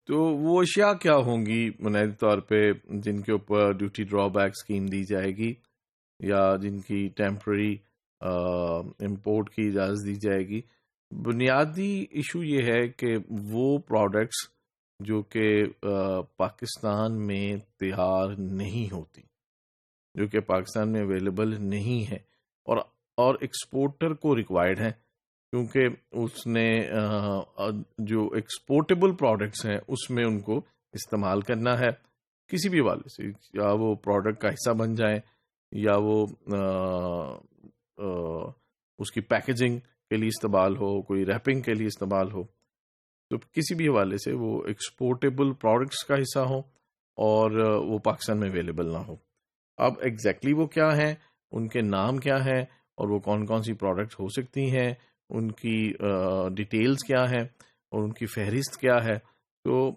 تو وہ اشیاء کیا ہوں گی بنیادی طور پہ جن کے اوپر ڈیوٹی ڈرا بیک اسکیم دی جائے گی یا جن کی ٹیمپرری امپورٹ کی اجازت دی جائے گی؟ بنیادی ایشو یہ ہے کہ وہ پروڈکٹس جو کہ پاکستان میں تیار نہیں ہوتی، جو کہ پاکستان میں اویلیبل نہیں ہے اور ایکسپورٹر کو ریکوائرڈ ہیں، کیونکہ اس نے جو ایکسپورٹیبل پروڈکٹس ہیں اس میں ان کو استعمال کرنا ہے کسی بھی حوالے سے، یا وہ پروڈکٹ کا حصہ بن جائیں یا وہ اس کی پیکیجنگ کے لیے استعمال ہو، کوئی ریپنگ کے لیے استعمال ہو، تو کسی بھی حوالے سے وہ ایکسپورٹیبل پروڈکٹس کا حصہ ہوں اور وہ پاکستان میں اویلیبل نہ ہو۔ اب ایگزیکٹلی وہ کیا ہیں، ان کے نام کیا ہیں، اور وہ کون کون سی پروڈکٹس ہو سکتی ہیں، ان کی ڈیٹیلز کیا ہیں اور ان کی فہرست کیا ہے، تو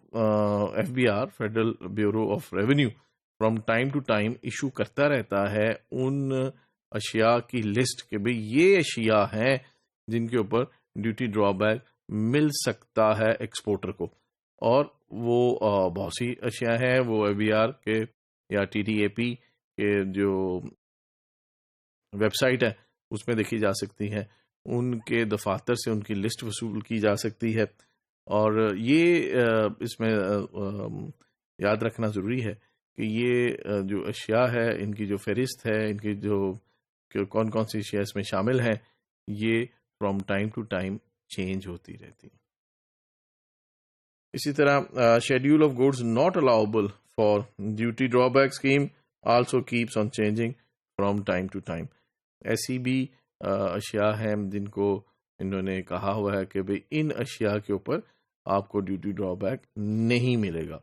F B R Federal Bureau of Revenue from time to time issue کرتا رہتا ہے ان اشیاء کی لسٹ کہ بھئی یہ اشیاء ہیں جن کے اوپر ڈیوٹی ڈرا بیک مل سکتا ہے ایکسپورٹر کو، اور وہ بہت سی اشیاء ہیں، وہ ایف بی آر کے یا ٹی ٹی اے پی کے جو ویب سائٹ ہے اس میں دیکھی جا سکتی ہیں، ان کے دفاتر سے ان کی لسٹ وصول کی جا سکتی ہے۔ اور یہ اس میں یاد رکھنا ضروری ہے کہ یہ جو اشیاء ہے، ان کی جو فہرست ہے، ان کی جو کون کون سی اشیاء اس میں شامل ہیں، یہ from time to time change ہوتی رہتی ہیں۔ اسی طرح schedule of goods not allowable for duty drawback scheme also keeps on changing from time to time. ایسی بھی اشیاء ہیں جن کو انہوں نے کہا ہوا ہے کہ بھئی ان اشیاء کے اوپر آپ کو ڈیوٹی ڈرا بیک نہیں ملے گا،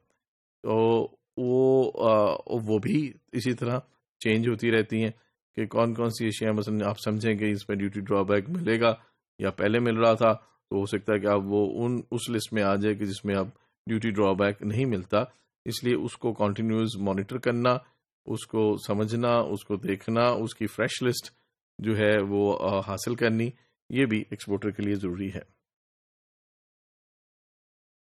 تو وہ بھی اسی طرح چینج ہوتی رہتی ہیں کہ کون کون سی اشیاء مثلا آپ سمجھیں کہ اس میں ڈیوٹی ڈرا بیک ملے گا یا پہلے مل رہا تھا، تو ہو سکتا ہے کہ آپ وہ اس لسٹ میں آ جائے کہ جس میں اب ڈیوٹی ڈرا بیک نہیں ملتا۔ اس لیے اس کو کنٹینیوس مانیٹر کرنا، اس کو سمجھنا، اس کو دیکھنا، اس کی فریش لسٹ جو ہے وہ حاصل کرنی، یہ بھی ایکسپورٹر کے لیے ضروری ہے۔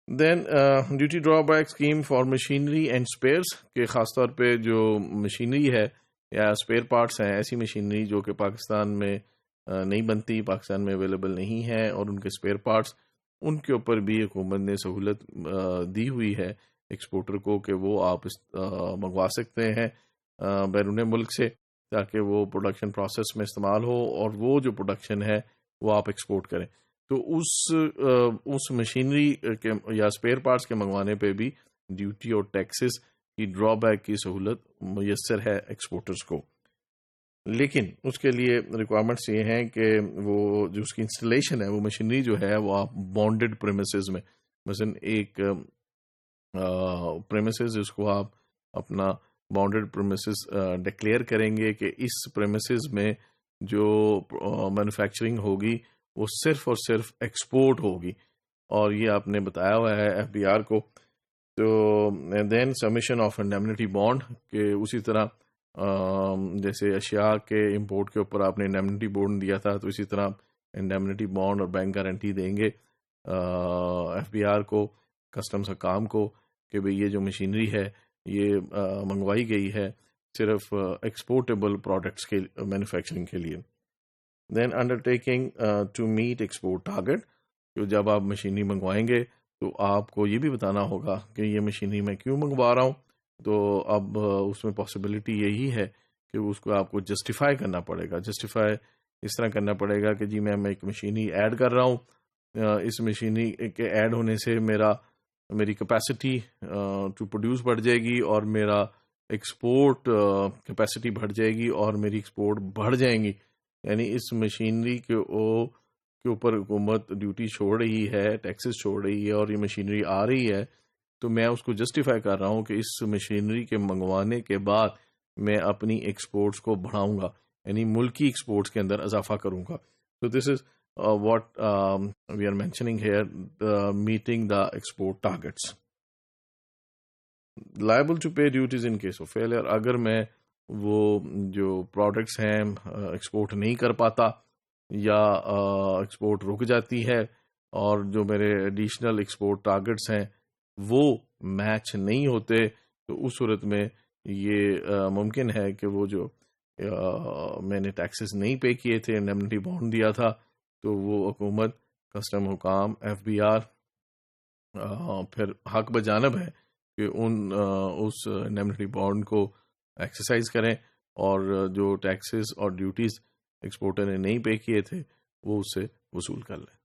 دین duty drawback scheme for machinery and spares, کہ خاص طور پہ جو مشینری ہے یا اسپیئر پارٹس ہیں، ایسی مشینری جو کہ پاکستان میں نہیں بنتی، پاکستان میں اویلیبل نہیں ہے، اور ان کے اسپیئر پارٹس، ان کے اوپر بھی حکومت نے سہولت دی ہوئی ہے ایکسپورٹر کو کہ وہ آپ منگوا سکتے ہیں بیرون ملک سے، تاکہ وہ پروڈکشن پروسیس میں استعمال ہو اور وہ جو پروڈکشن ہے وہ آپ ایکسپورٹ کریں۔ تو اس مشینری کے یا اسپیئر پارٹس کے منگوانے پہ بھی ڈیوٹی اور ٹیکسز کی ڈرا بیک کی سہولت میسر ہے ایکسپورٹرز کو، لیکن اس کے لیے ریکوائرمنٹس یہ ہیں کہ وہ جو اس کی انسٹالیشن ہے، وہ مشینری جو ہے وہ آپ بانڈڈ پریمیسز میں، مثلا ایک پریمیسز اس کو آپ اپنا بانڈڈ پریمیسز ڈکلیئر کریں گے کہ اس پریمیسز میں جو مینوفیکچرنگ ہوگی وہ صرف اور صرف ایکسپورٹ ہوگی، اور یہ آپ نے بتایا ہوا ہے ایف بی آر کو۔ تو دین سبمیشن آف انڈیمنٹی بانڈ، کہ اسی طرح جیسے اشیاء کے امپورٹ کے اوپر آپ نے انڈیمنٹی بانڈ دیا تھا، تو اسی طرح انڈیمنٹی بانڈ اور بینک گارنٹی دیں گے ایف بی آر کو، کسٹمز حکام کو، کہ بھئی یہ جو مشینری ہے یہ منگوائی گئی ہے صرف ایکسپورٹیبل پروڈکٹس کے مینوفیکچرنگ کے لیے۔ Then undertaking to meet export target, کہ جب آپ مشینری منگوائیں گے تو آپ کو یہ بھی بتانا ہوگا کہ یہ مشینری میں کیوں منگوا رہا ہوں، تو اب اس میں پاسبلٹی یہی ہے کہ اس کو آپ کو جسٹیفائی کرنا پڑے گا۔ جسٹیفائی اس طرح کرنا پڑے گا کہ جی میں ایک مشینری ایڈ کر رہا ہوں، اس مشینری کے ایڈ ہونے سے میری کیپیسٹی ٹو پروڈیوس بڑھ جائے گی، اور میرا ایکسپورٹ کیپیسٹی بڑھ جائے گی، اور میری ایکسپورٹ بڑھ جائیں گی، یعنی اس مشینری کے اوپر حکومت ڈیوٹی چھوڑ رہی ہے، ٹیکسز چھوڑ رہی ہے، اور یہ مشینری آ رہی ہے، تو میں اس کو جسٹیفائی کر رہا ہوں کہ اس مشینری کے منگوانے کے بعد میں اپنی ایکسپورٹس کو بڑھاؤں گا، یعنی ملکی ایکسپورٹس کے اندر اضافہ کروں گا۔ تو this is what we are mentioning here, meeting the export targets. Liable to pay duties in case of failure, اگر میں وہ جو پروڈکٹس ہیں ایکسپورٹ نہیں کر پاتا یا ایکسپورٹ رک جاتی ہے، اور جو میرے ایڈیشنل ایکسپورٹ ٹارگیٹس ہیں وہ میچ نہیں ہوتے تو اس صورت میں یہ ممکن ہے کہ وہ جو میں نے ٹیکسز نہیں پے کیے تھے، انڈیمنٹی بانڈ دیا تھا، تو وہ حکومت، کسٹم حکام، FBI پھر حق بجانب ہے کہ اس انڈیمنٹی بانڈ کو ایکسرسائز کریں اور جو ٹیکسز اور ڈیوٹیز ایکسپورٹر نے نہیں پے کیے تھے وہ اسے وصول کر لیں۔